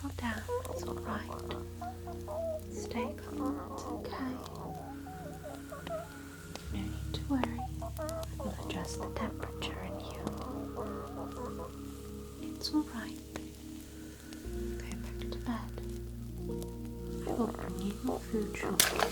settle down. It's alright. Stay calm. It's okay. No need to worry. We'll adjust the temperature in you. It's alright. Go back to bed. I will bring you your food shortly.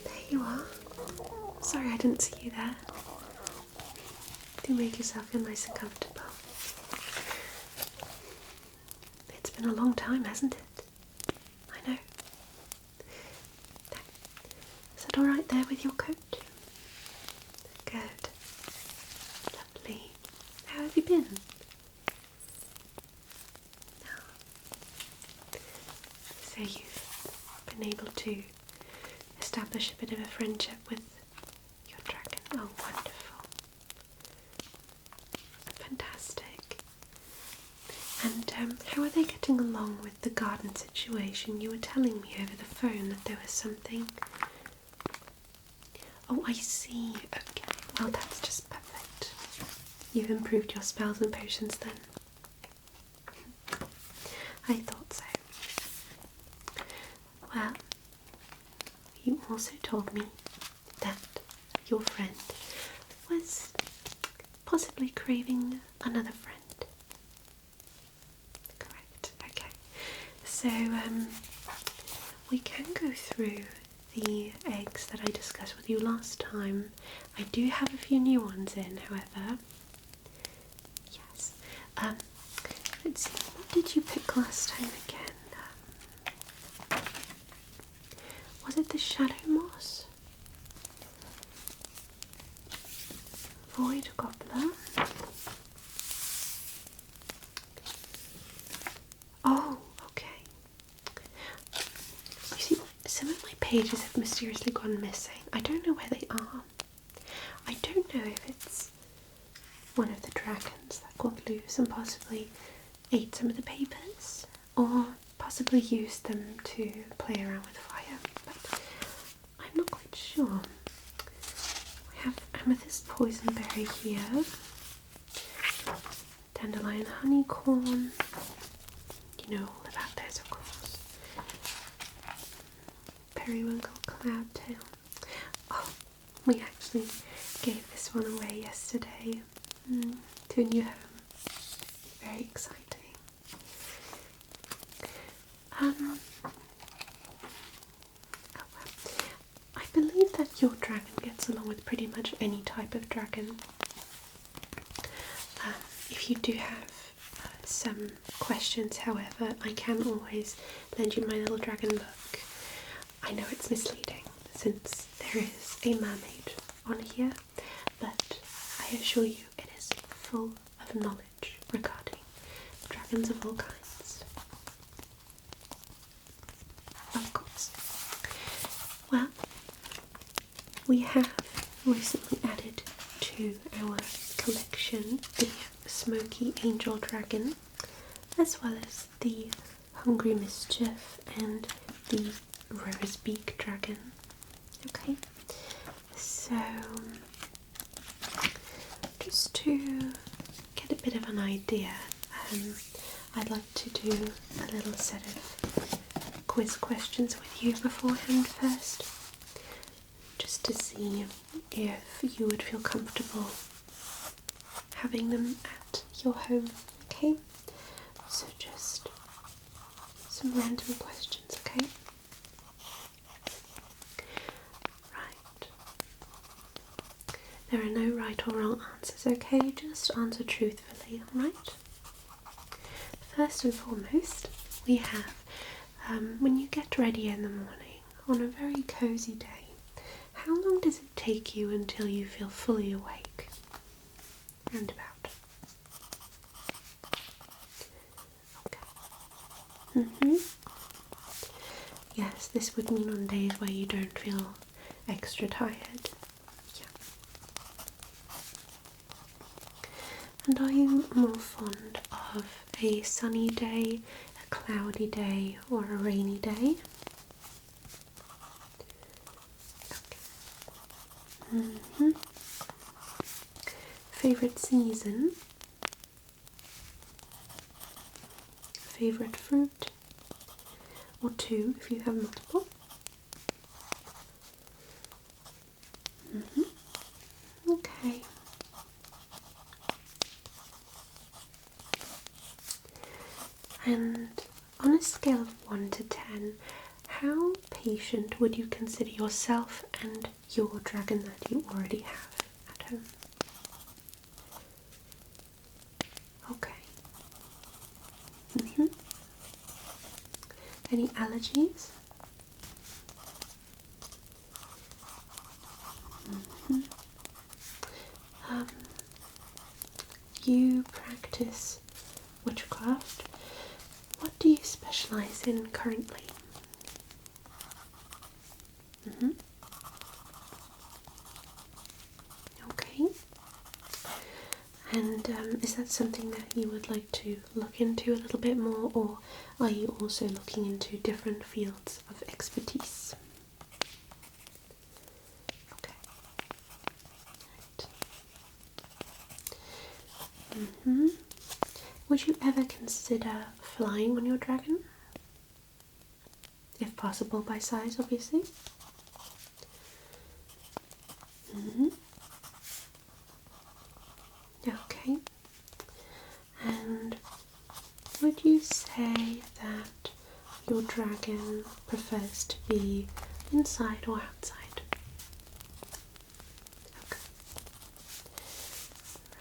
There you are. Sorry I didn't see you there. Do make yourself feel nice and comfortable. It's been a long time, hasn't it? I know. Is that alright there with your coat? Good. Lovely. How have you been? So you've been able to establish a bit of a friendship with your dragon. Oh, wonderful. Fantastic. And how are they getting along with the garden situation? You were telling me over the phone that there was something. Oh, I see. Okay. Well, that's just perfect. You've improved your spells and potions then. I thought so. Well, you also told me that your friend was possibly craving another friend. Correct. Okay. So, we can go through the eggs that I discussed with you last time. I do have a few new ones in, however. Yes. Let's see. What did you pick last time again? Was it the shadow moss? Void gobler? Oh, okay. You see, some of my pages have mysteriously gone missing. I don't know where they are. I don't know if it's one of the dragons that got loose and possibly ate some of the papers, or possibly used them to play around with fire, but I'm not quite sure. I have amethyst poisonberry here, dandelion honeycorn, you know all about those of course, periwinkle cloudtail. Oh, we actually gave this one away yesterday to a new home. Very exciting. I believe that your dragon gets along with pretty much any type of dragon. If you do have some questions, however, I can always lend you my little dragon book. I know it's misleading since there is a mermaid on here, but I assure you it is full of knowledge regarding dragons of all kinds. Of course. Well, we have recently added to our collection the Smoky Angel Dragon, as well as the Hungry Mischief and the Rose Beak Dragon. Okay, so just to get a bit of an idea, I'd like to do a little set of quiz questions with you beforehand first, just to see if you would feel comfortable having them at your home. Okay, so just some random questions, okay? Right. There are no right or wrong answers, okay? Just answer truthfully, alright? First and foremost, we have when you get ready in the morning on a very cozy day, how long does it take you until you feel fully awake? And about. Okay. Yes, this would mean on days where you don't feel extra tired. Yeah. And are you more fond of a sunny day, a cloudy day, or a rainy day? Okay. Favorite season? Favorite fruit? Or two if you have multiple? Okay. And on a scale of 1 to 10, how patient would you consider yourself and your dragon that you already have at home? Okay. Any allergies? You practice witchcraft. What do you specialize in currently? Okay. And is that something that you would like to look into a little bit more, or are you also looking into different fields of expertise? Okay. Right. Would you ever consider flying on your dragon? If possible, by size, obviously. Okay. And would you say that your dragon prefers to be inside or outside? Okay.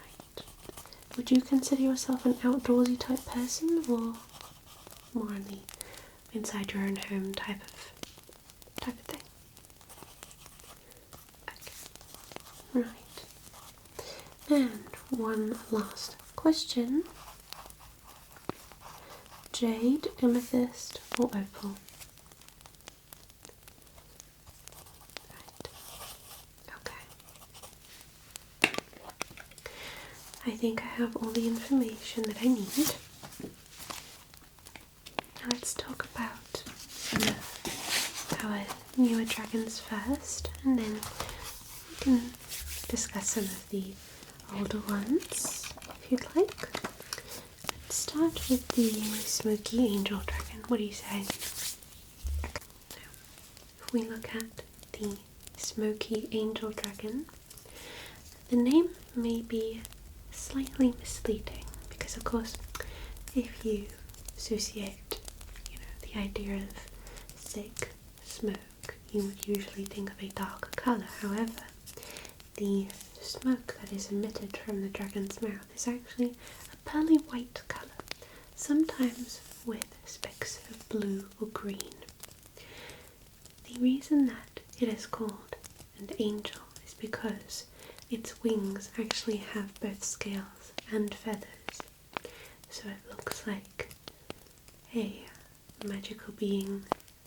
Right. Would you consider yourself an outdoorsy type person, or more on the inside your own home type of thing? Okay. Right. And one last question. Jade, amethyst, or opal? Right. Okay. I think I have all the information that I need. Now let's talk about some of our newer dragons first, and then we can discuss some of the older ones if you'd like. Let's start with the Smoky Angel Dragon. What do you say? So, if we look at the Smoky Angel Dragon, the name may be slightly misleading because, of course, if you associate, the idea of thick smoke, you would usually think of a darker colour. However, the smoke that is emitted from the dragon's mouth is actually a pearly white colour, sometimes with specks of blue or green. The reason that it is called an angel is because its wings actually have both scales and feathers, so it looks like a magical being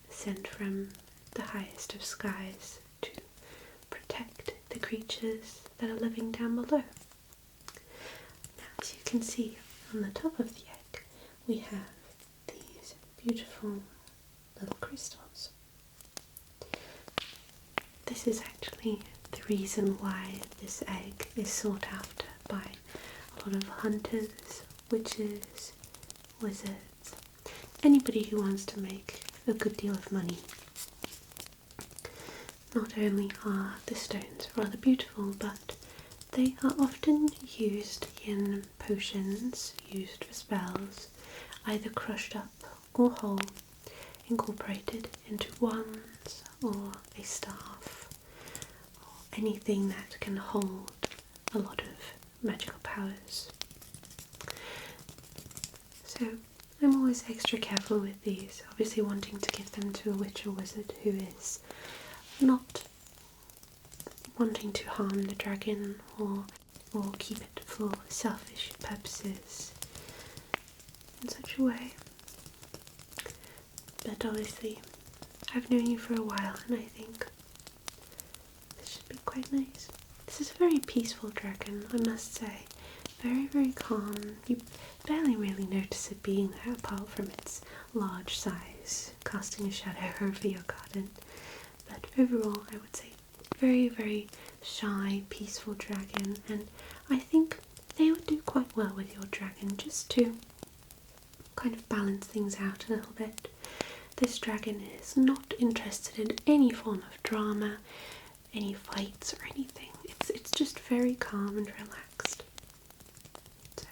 sent from the highest of skies to protect the creatures that are living down below. Now, as you can see on the top of the egg, we have these beautiful little crystals. This is actually the reason why this egg is sought after by a lot of hunters, witches, wizards, anybody who wants to make a good deal of money. Not only are the stones rather beautiful, but they are often used in potions, used for spells, either crushed up or whole, incorporated into wands or a staff, or anything that can hold a lot of magical powers. So I'm always extra careful with these, obviously wanting to give them to a witch or wizard who is not wanting to harm the dragon or keep it for selfish purposes in such a way. But obviously I've known you for a while, and I think this should be quite nice. This is a very peaceful dragon, I must say. Very, very calm. You barely really notice it being there apart from its large size, casting a shadow over your garden. But overall, I would say very, very shy, peaceful dragon, and I think they would do quite well with your dragon, just to kind of balance things out a little bit. This dragon is not interested in any form of drama, any fights or anything. It's just very calm and relaxed. So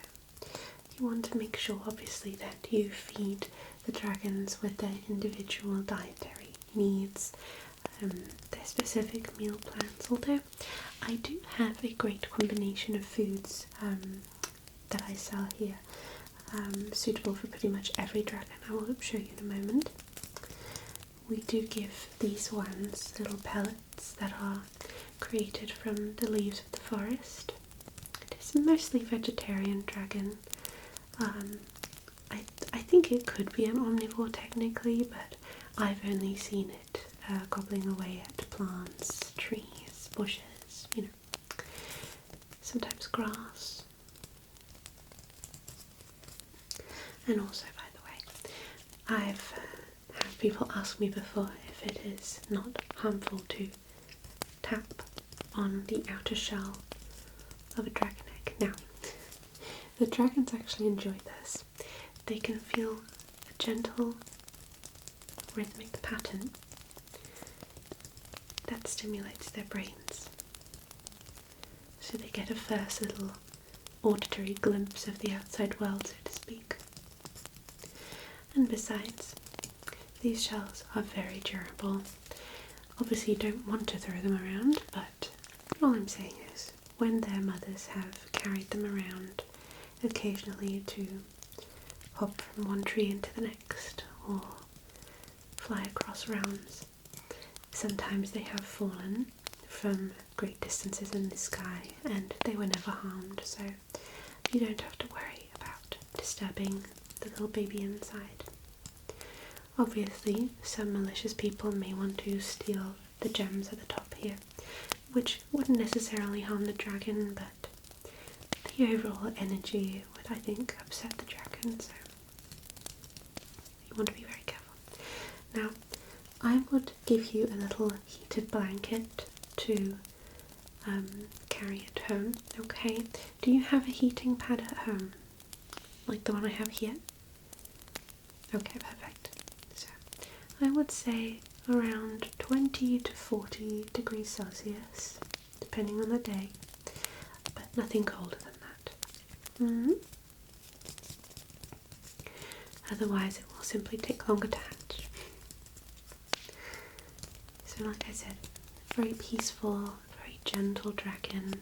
you want to make sure obviously that you feed the dragons with their individual dietary needs, their specific meal plans, although I do have a great combination of foods that I sell here, suitable for pretty much every dragon. I will show you in a moment. We do give these ones little pellets that are created from the leaves of the forest. It is mostly vegetarian dragon. I think it could be an omnivore technically, but I've only seen it gobbling away at plants, trees, bushes, you know, sometimes grass. And also, by the way, I've had people ask me before if it is not harmful to tap on the outer shell of a dragon egg. Now, the dragons actually enjoy this. They can feel a gentle rhythmic pattern that stimulates their brains. So they get a first little auditory glimpse of the outside world, so to speak. And besides, these shells are very durable. Obviously you don't want to throw them around, but all I'm saying is when their mothers have carried them around occasionally to hop from one tree into the next or fly across realms, sometimes they have fallen from great distances in the sky and they were never harmed, so you don't have to worry about disturbing the little baby inside. Obviously, some malicious people may want to steal the gems at the top here, which wouldn't necessarily harm the dragon, but the overall energy would, I think, upset the dragon, so you want to be very careful. Now, I would give you a little heated blanket to carry at home, okay? Do you have a heating pad at home? Like the one I have here? Okay, perfect. So, I would say around 20 to 40 degrees Celsius, depending on the day, but nothing colder than that. Otherwise, it will simply take longer to hatch. So, like I said, very peaceful, very gentle dragon,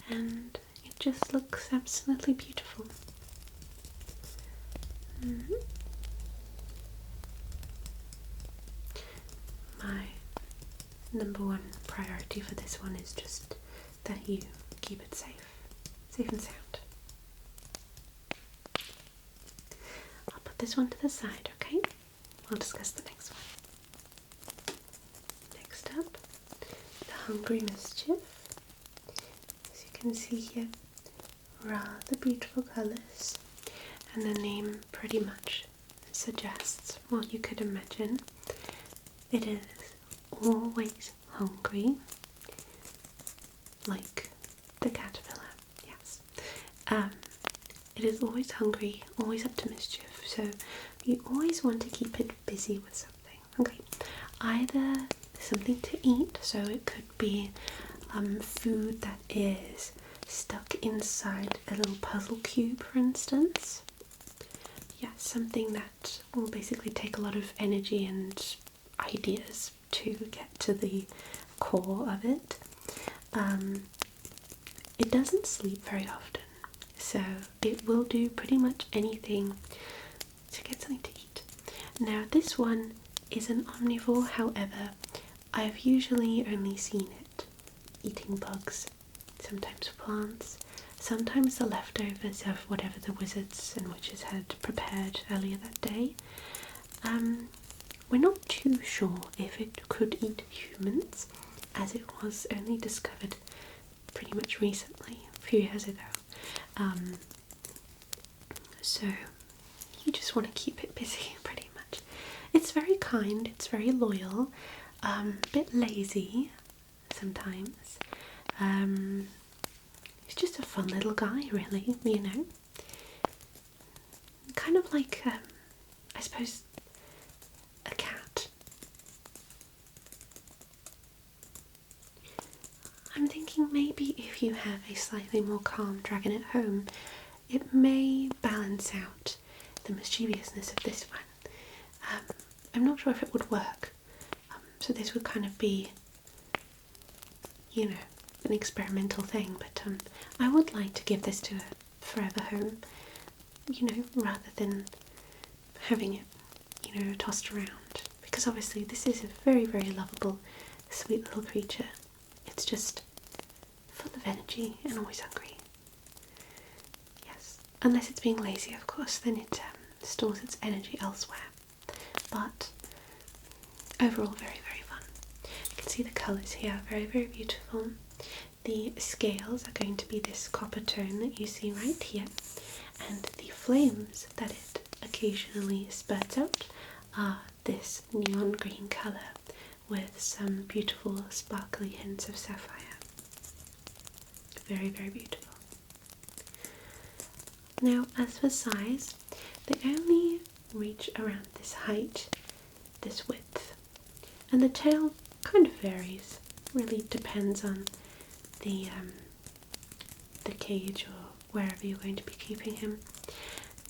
and it just looks absolutely beautiful. My number one priority for this one is just that you keep it safe and sound. I'll put this one to the side, okay? We'll discuss the next one. Next up, the hungry mischief. As you can see here, rather beautiful colours, and the name pretty much suggests what you could imagine. It is always hungry, like the caterpillar, yes. It is always hungry, always up to mischief, so you always want to keep it busy with something, okay? Either something to eat, so it could be food that is stuck inside a little puzzle cube, for instance. Yeah, something that will basically take a lot of energy and ideas to get to the core of it. It doesn't sleep very often, so it will do pretty much anything to get something to eat. Now this one is an omnivore, however, I've usually only seen it eating bugs, sometimes plants, sometimes the leftovers of whatever the wizards and witches had prepared earlier that day. We're not too sure if it could eat humans, as it was only discovered pretty much recently, a few years ago. So you just want to keep it busy pretty much. It's very kind, it's very loyal, a bit lazy sometimes. He's just a fun little guy, really, you know. Kind of like, I suppose, a cat. I'm thinking maybe if you have a slightly more calm dragon at home, it may balance out the mischievousness of this one. I'm not sure if it would work. So this would kind of be, you know, an experimental thing, but I would like to give this to a forever home, you know, rather than having it, you know, tossed around. Because obviously this is a very, very lovable, sweet little creature. It's just full of energy and always hungry. Yes, unless it's being lazy, of course, then it stores its energy elsewhere. But overall, very, very fun. You can see the colours here, very, very beautiful. The scales are going to be this copper tone that you see right here, and the flames that it occasionally spurts out are this neon green colour with some beautiful sparkly hints of sapphire. Very, very beautiful. Now, as for size, they only reach around this height, this width, and the tail kind of varies. Really depends on the cage or wherever you're going to be keeping him.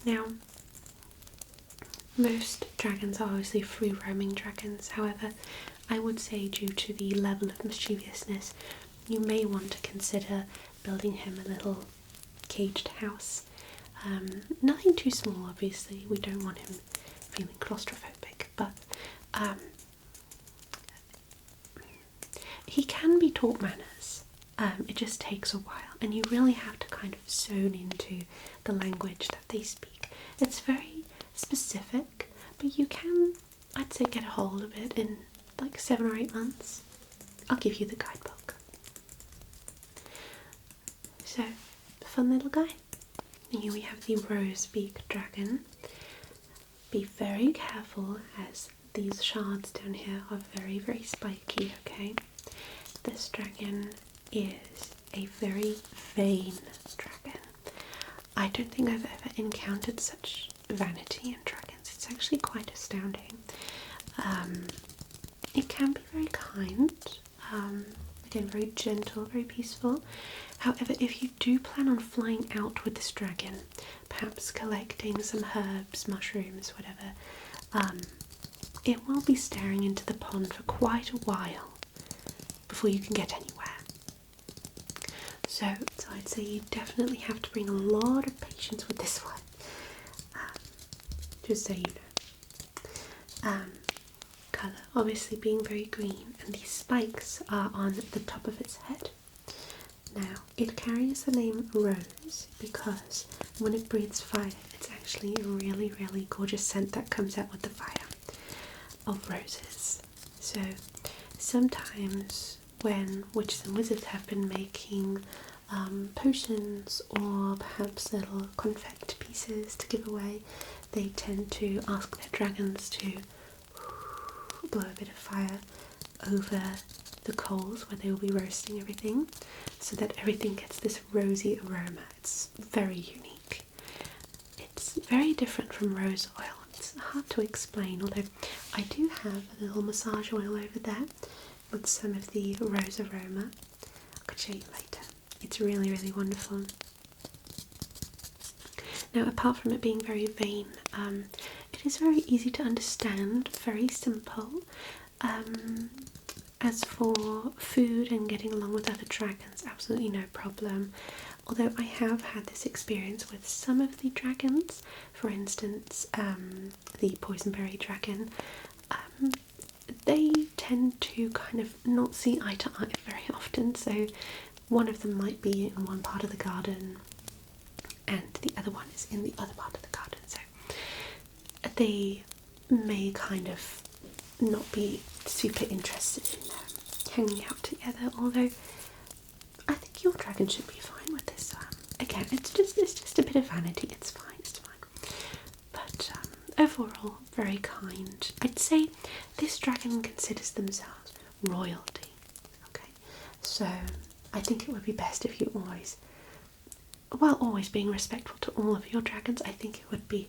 Now, most dragons are obviously free roaming dragons. However, I would say due to the level of mischievousness, you may want to consider building him a little caged house. Nothing too small, obviously. We don't want him feeling claustrophobic, but he can be taught manners. It just takes a while, and you really have to kind of zone into the language that they speak. It's very specific, but you can, I'd say, get a hold of it in like 7 or 8 months. I'll give you the guidebook. So, fun little guy. Here we have the rose beak dragon. Be very careful, as these shards down here are very, very spiky, okay? This dragon is a very vain dragon. I don't think I've ever encountered such vanity in dragons. It's actually quite astounding. It can be very kind, again very gentle, very peaceful. However, if you do plan on flying out with this dragon, perhaps collecting some herbs, mushrooms, whatever, it will be staring into the pond for quite a while before you can get anywhere. So I'd say you definitely have to bring a lot of patience with this one, just so you know. Colour obviously being very green, and these spikes are on the top of its head. Now, it carries the name Rose because when it breathes fire, it's actually a really, really gorgeous scent that comes out with the fire of roses. So sometimes when witches and wizards have been making potions or perhaps little confect pieces to give away, they tend to ask their dragons to blow a bit of fire over the coals where they will be roasting everything, so that everything gets this rosy aroma. It's very unique. It's very different from rose oil. It's hard to explain, although I do have a little massage oil over there with some of the rose aroma. I could show you later. It's really, really wonderful. Now, apart from it being very vain, it is very easy to understand, very simple. As for food and getting along with other dragons, absolutely no problem. Although I have had this experience with some of the dragons, for instance, the poisonberry dragon, they tend to kind of not see eye to eye very often. So one of them might be in one part of the garden and the other one is in the other part of the garden. So they may kind of not be super interested in hanging out together, although I think your dragon should be fine with this. Again, it's just a bit of vanity. It's fine, it's fine. overall very kind. I'd say this dragon considers themselves royalty. Okay, so I think it would be best if you always, while always being respectful to all of your dragons, I think it would be,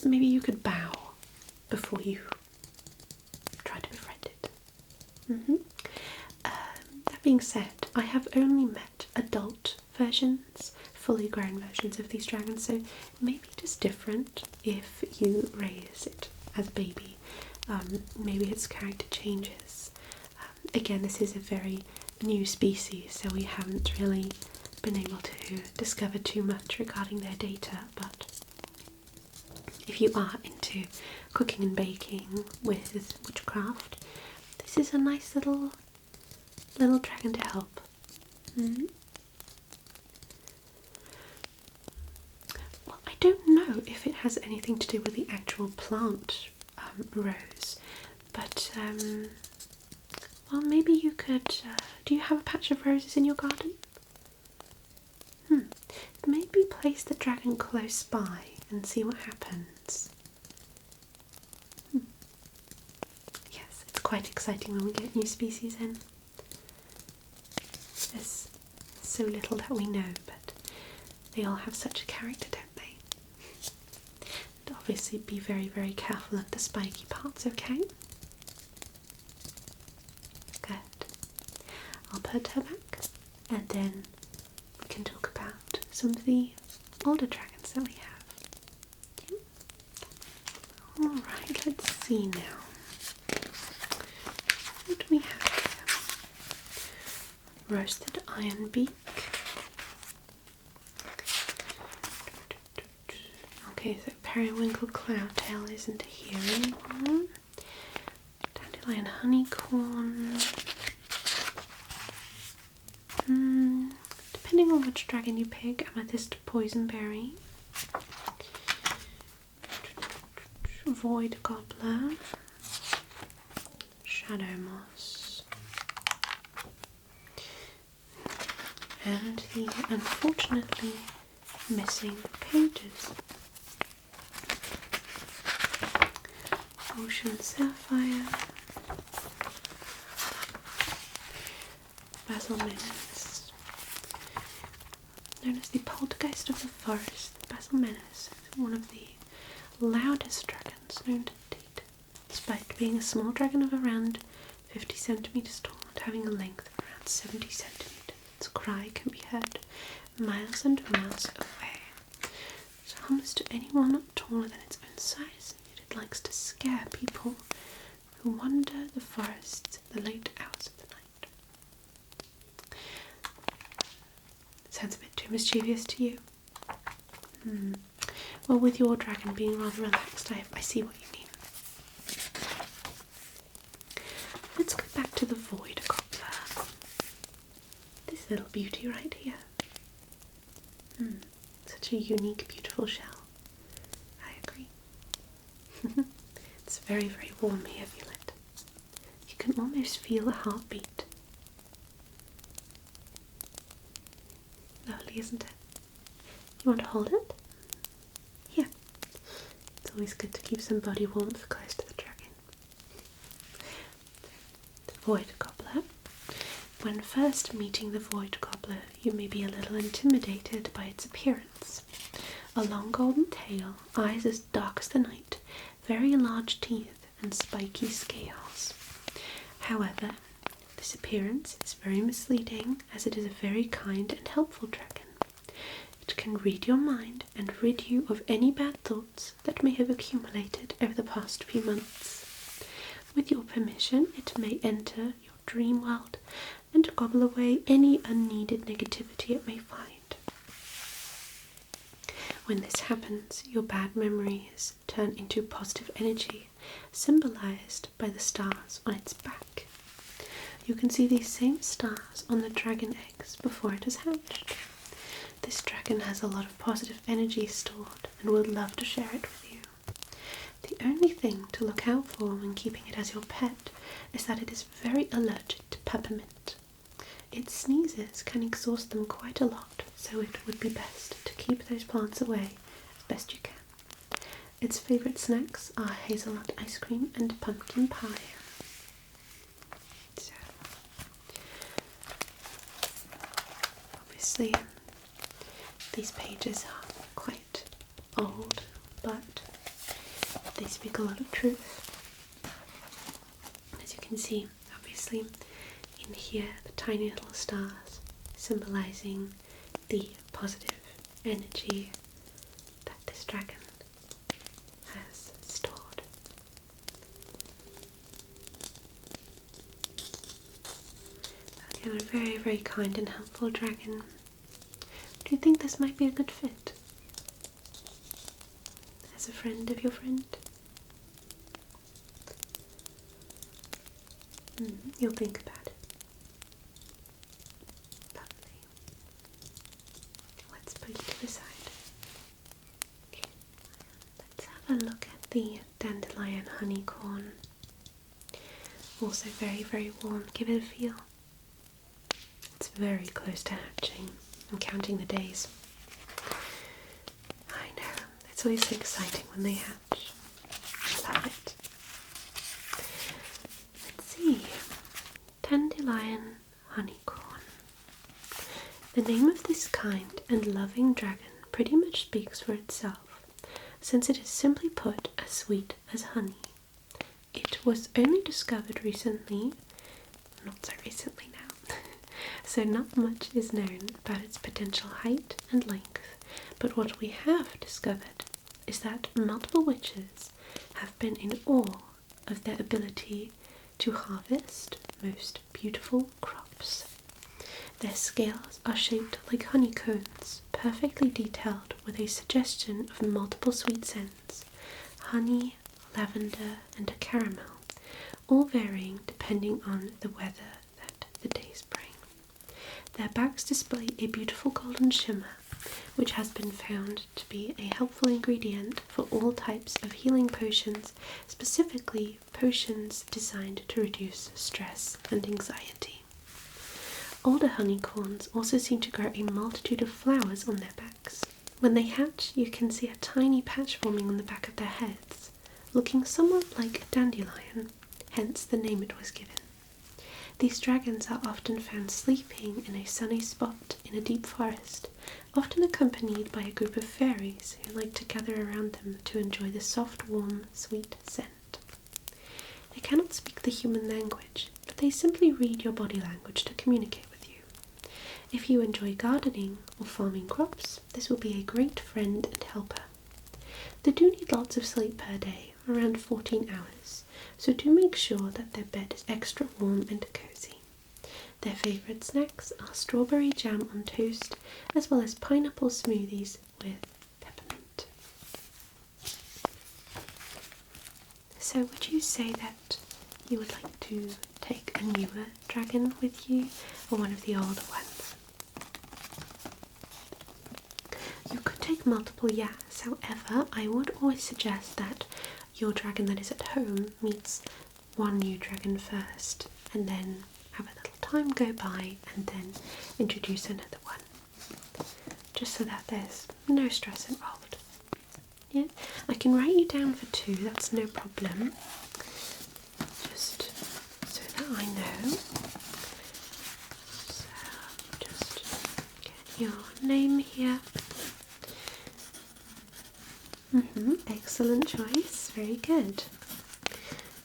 maybe you could bow before you try to befriend it. That being said, I have only met adult versions, fully grown versions of these dragons, so maybe just different if you raise it as a baby. Maybe its character changes. Again, this is a very new species, so we haven't really been able to discover too much regarding their data, but if you are into cooking and baking with witchcraft, this is a nice little dragon to help. Well, I don't know if it has anything to do with the actual plant rose, but well, maybe you could, do you have a patch of roses in your garden? Maybe place the dragon close by and see what happens. Yes, it's quite exciting when we get new species in. There's so little that we know, but they all have such a character, don't they? And obviously be very, very careful of the spiky parts, okay? Good. I'll put her back, and then we can talk about some of the older dragons that we have. Alright, let's see now. What do we have here? Roasted iron beak. Okay, so periwinkle cloudtail isn't here anymore. Dandelion honeycorn. Depending on which dragon you pick, amethyst poisonberry. Void gobbler. Shadow moss. And the unfortunately missing pages. Ocean sapphire. Basil menace. Known as the poltergeist of the forest, the Basil menace is one of the loudest dragons known to date. Despite being a small dragon of around 50 centimeters tall and having a length of around 70 centimeters, its cry can be heard miles and miles away. It's harmless to anyone not taller than its own size, yet it likes to scare people who wander the forests in the late hours of the night. Sounds a bit too mischievous to you? Well, with your dragon being rather relaxed, I see what you mean. Let's go back to the void gobbler. This little beauty right here. Such a unique, beautiful shell. I agree. It's very, very warm here, feel it. You can almost feel a heartbeat. Lovely, isn't it? You want to hold it? Here. It's always good to keep some body warmth close to the dragon. The void gobbler. When first meeting the void gobbler, you may be a little intimidated by its appearance. A long golden tail, eyes as dark as the night, very large teeth, and spiky scales. However, this appearance is very misleading, as it is a very kind and helpful dragon. It can read your mind and rid you of any bad thoughts that may have accumulated over the past few months. With your permission, it may enter your dream world and gobble away any unneeded negativity it may find. When this happens, your bad memories turn into positive energy, symbolized by the stars on its back. You can see these same stars on the dragon eggs before it has hatched. This dragon has a lot of positive energy stored and would love to share it with you. The only thing to look out for when keeping it as your pet is that it is very allergic to peppermint. Its sneezes can exhaust them quite a lot, so it would be best to keep those plants away as best you can. Its favourite snacks are hazelnut ice cream and pumpkin pie. So, obviously, these pages are quite old, but they speak a lot of truth. As you can see, obviously, in here, the tiny little stars symbolising the positive energy that this dragon has stored. Again, a very, very kind and helpful dragon. Do you think this might be a good fit as a friend of your friend? You'll think about it. Lovely. Let's put it to the side. Let's have a look at the Dandelion honeycorn. Also very, very warm. Give it a feel. It's very close to hatching. I'm counting the days. I know. It's always so exciting when they hatch. I love it. Let's see. Dandelion honeycorn. The name of this kind and loving dragon pretty much speaks for itself, since it is simply put as sweet as honey. It was only discovered recently, not so recently now, so not much is known about its potential height and length, but what we have discovered is that multiple witches have been in awe of their ability to harvest most beautiful crops. Their scales are shaped like honeycombs, perfectly detailed with a suggestion of multiple sweet scents, honey, lavender and caramel, all varying depending on the weather that the days bring. Their backs display a beautiful golden shimmer, which has been found to be a helpful ingredient for all types of healing potions, specifically potions designed to reduce stress and anxiety. Older honeycorns also seem to grow a multitude of flowers on their backs. When they hatch, you can see a tiny patch forming on the back of their heads, looking somewhat like a dandelion, hence the name it was given. These dragons are often found sleeping in a sunny spot in a deep forest, often accompanied by a group of fairies who like to gather around them to enjoy the soft, warm, sweet scent. They cannot speak the human language, but they simply read your body language to communicate with you. If you enjoy gardening or farming crops, this will be a great friend and helper. They do need lots of sleep per day, around 14 hours, so do make sure that their bed is extra warm and cozy. Their favourite snacks are strawberry jam on toast, as well as pineapple smoothies with peppermint. So would you say that you would like to take a newer dragon with you, or one of the older ones? You could take multiple, yes. However, I would always suggest that your dragon that is at home meets one new dragon first, and then have a little time go by and then introduce another one, just so that there's no stress involved. Yeah, I can write you down for 2, that's no problem, just so that I know. So just get your name here. Excellent choice, very good.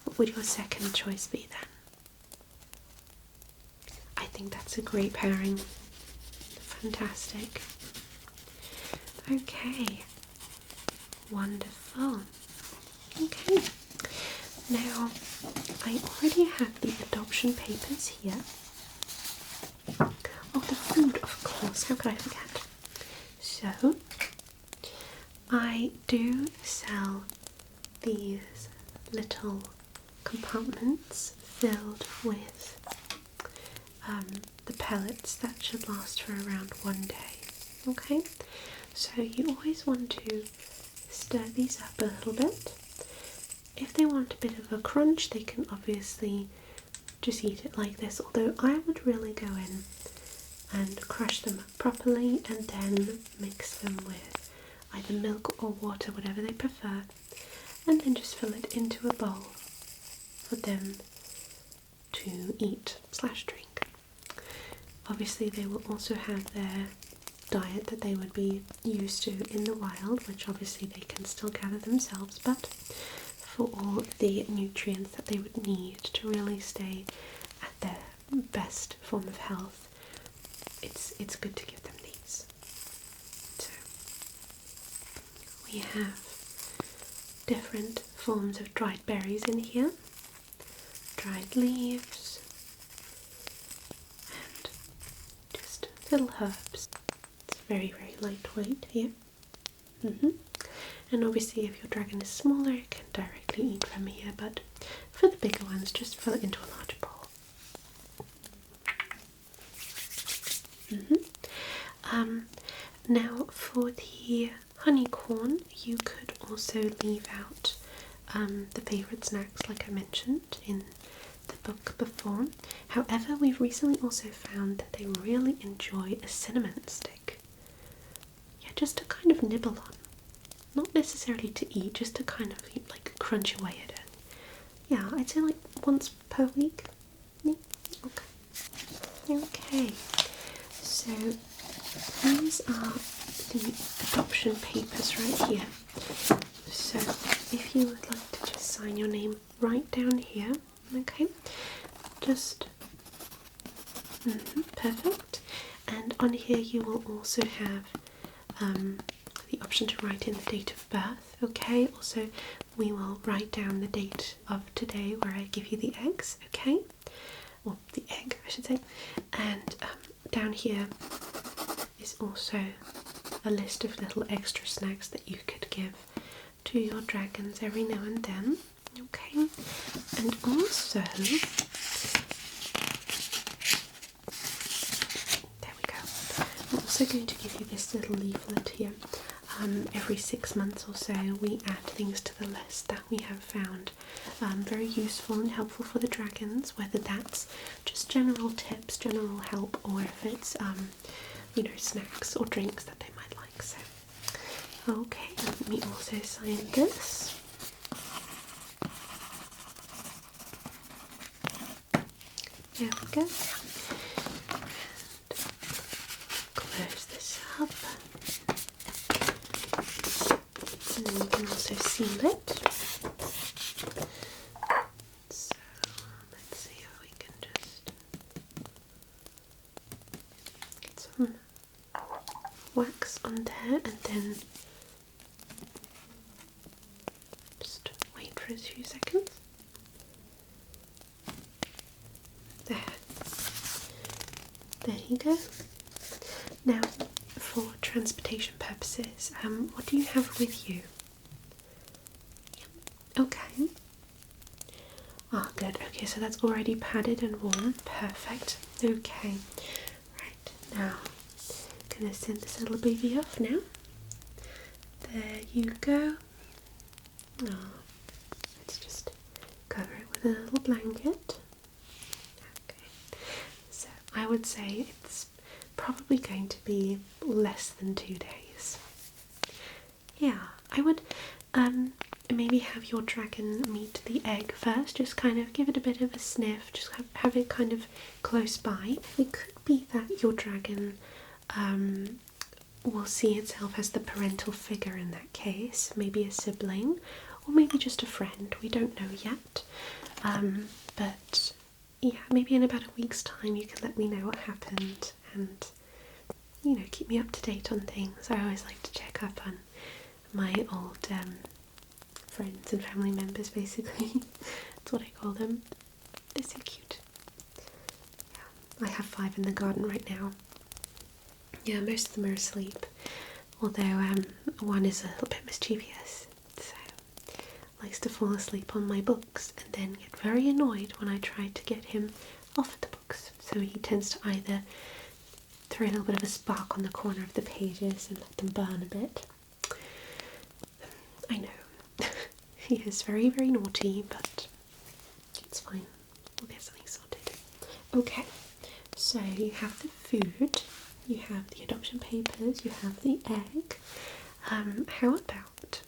What would your second choice be then? I think that's a great pairing. Fantastic. Okay, wonderful. Okay, now I already have the adoption papers here. Oh, the food, of course, how could I forget? So, I do sell these little compartments filled with the pellets that should last for around 1 day. Okay, so you always want to stir these up a little bit. If they want a bit of a crunch, they can obviously just eat it like this, although I would really go in and crush them up properly and then mix them with either milk or water, whatever they prefer, and then just fill it into a bowl for them to eat slash drink. Obviously they will also have their diet that they would be used to in the wild, which obviously they can still gather themselves, but for all the nutrients that they would need to really stay at their best form of health, it's good to give them these. So we have different forms of dried berries in here, dried leaves, and just little herbs. It's very, very lightweight here. And obviously if your dragon is smaller, it can directly eat from here, but for the bigger ones, just fill it into a larger bowl. Now for the honeycorn, you could also leave out the favourite snacks like I mentioned in the book before. However, we've recently also found that they really enjoy a cinnamon stick. Yeah, just to kind of nibble on. Not necessarily to eat, just to kind of like crunch away at it. Yeah, I'd say like once per week. Yeah, okay. So these are the adoption papers right here. So if you would like to just sign your name right down here, okay, just perfect. And on here you will also have the option to write in the date of birth, okay. Also we will write down the date of today where I give you the eggs, okay, or the egg I should say. And down here is also a list of little extra snacks that you could give to your dragons every now and then, okay. And also, there we go, I'm also going to give you this little leaflet here. Every 6 months or so we add things to the list that we have found very useful and helpful for the dragons, whether that's just general tips, general help, or if it's you know, snacks or drinks that they might like. So okay, let me also sign this. There we go. And close this up. And then you can also seal it. So let's see if we can just get some wax on there and then just wait for a few seconds. There you go. Now for transportation purposes, what do you have with you? Okay. Ah, good. Okay, so that's already padded and warm. Perfect. Okay. Right, now I'm gonna send this little baby off now. There you go. Oh, let's just cover it with a little blanket. Okay. So I would say it's probably going to be less than 2 days. Yeah, I would maybe have your dragon meet the egg first, just kind of give it a bit of a sniff, just have it kind of close by. It could be that your dragon will see itself as the parental figure in that case, maybe a sibling or maybe just a friend, we don't know yet. But yeah, maybe in about a week's time you can let me know what happened and, you know, keep me up to date on things. I always like to check up on my old friends and family members, basically. That's what I call them. They're so cute. Yeah, I have 5 in the garden right now. Yeah, most of them are asleep, although one is a little bit mischievous, so likes to fall asleep on my books and then get very annoyed when I try to get him off the books. So he tends to either throw a little bit of a spark on the corner of the pages and let them burn a bit. I know. He is very, very naughty, but it's fine. We'll get something sorted. Okay, so you have the food, you have the adoption papers, you have the egg. How about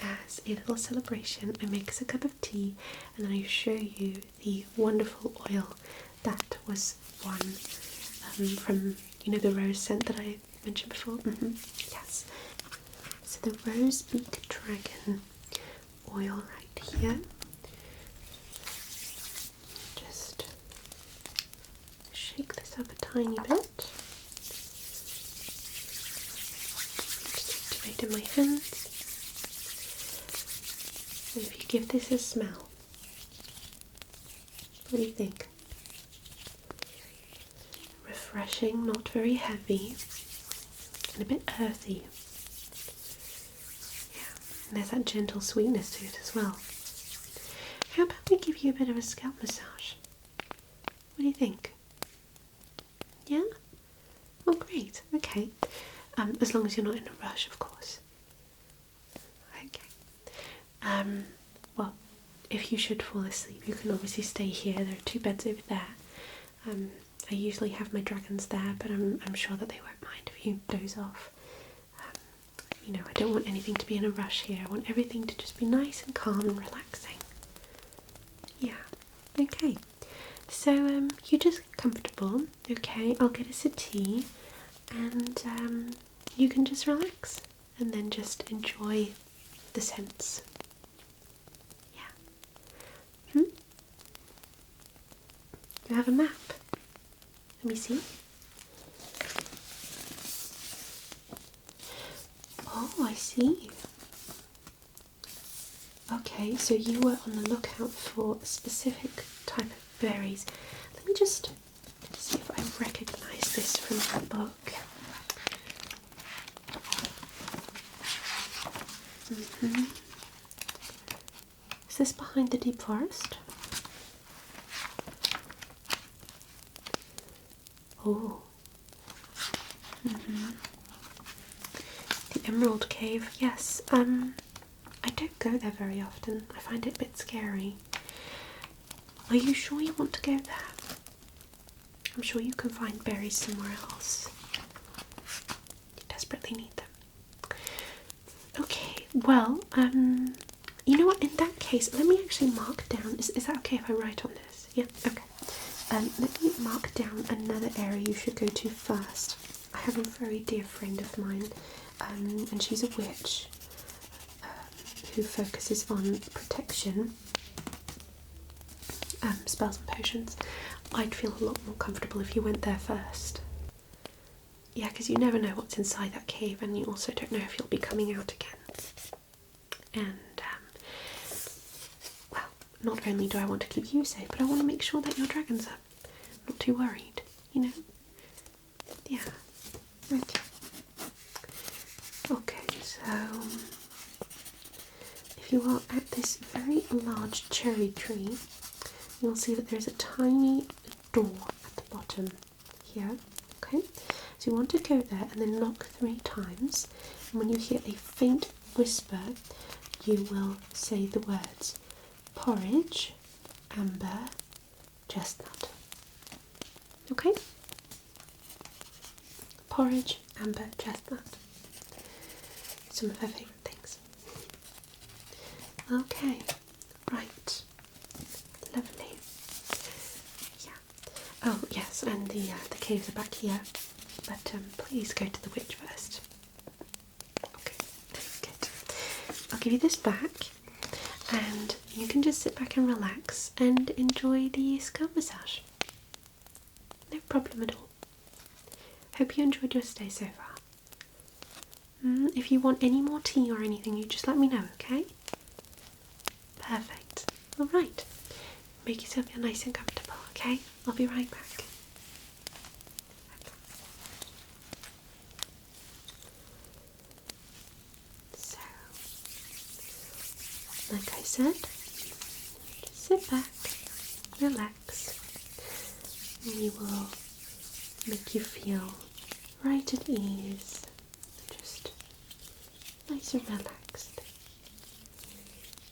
as a little celebration, I make us a cup of tea and then I show you the wonderful oil that was won from, you know, the rose scent that I mentioned before? Yes. So the rose beak dragon oil right here. Just shake this up a tiny bit. Just activate in my hands. And if you give this a smell, what do you think? Refreshing, not very heavy, and a bit earthy. Yeah, and there's that gentle sweetness to it as well. How about we give you a bit of a scalp massage? What do you think? Yeah? Oh, great. Okay. As long as you're not in a rush, of course. Okay. Well, if you should fall asleep, you can obviously stay here. There are 2 beds over there. I usually have my dragons there, but I'm sure that they won't mind if you doze off. You know, I don't want anything to be in a rush here. I want everything to just be nice and calm and relaxing. Yeah. Okay. So, you just get comfortable, okay? I'll get us a tea, and you can just relax and then just enjoy the scents. Yeah. You have a map. Let me see. Oh, I see. Okay, so you were on the lookout for a specific type of berries. Let me just see if I recognise this from the book. Is this behind the deep forest? Oh. The Emerald Cave, yes. I don't go there very often. I find it a bit scary. Are you sure you want to go there? I'm sure you can find berries somewhere else. You desperately need them. Okay, well, you know what, in that case, let me actually mark down, is that okay if I write on this? Yeah, okay. Let me mark down another area you should go to first. I have a very dear friend of mine, and she's a witch who focuses on protection, spells and potions. I'd feel a lot more comfortable if you went there first. Yeah, because you never know what's inside that cave, and you also don't know if you'll be coming out again. And, well, not only do I want to keep you safe, but I want to make sure that your dragons are not too worried, you know? Yeah. Okay. Okay, so if you are at this very large cherry tree, you'll see that there's a tiny door at the bottom here. Okay, so you want to go there and then knock 3 times, and when you hear a faint whisper, you will say the words porridge, amber, chestnut. Okay? Porridge, amber, chestnut. Some of her favourite things. Okay, right. Lovely. Yeah. Oh yes, and the caves are back here. But please go to the witch first. Okay, good. I'll give you this back, and you can just sit back and relax and enjoy the scalp massage. No problem at all. Hope you enjoyed your stay so far. If you want any more tea or anything, you just let me know, okay? Perfect. Alright. Make yourself feel nice and comfortable, okay? I'll be right back. So, like I said, just sit back, relax, and we will make you feel right at ease, just nice and relaxed,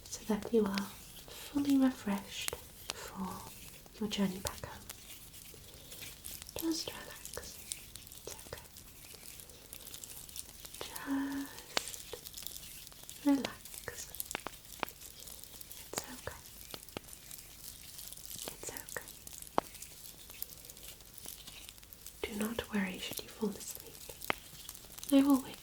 so that you are fully refreshed for your journey back home. Just relax. It's okay. Just relax. I always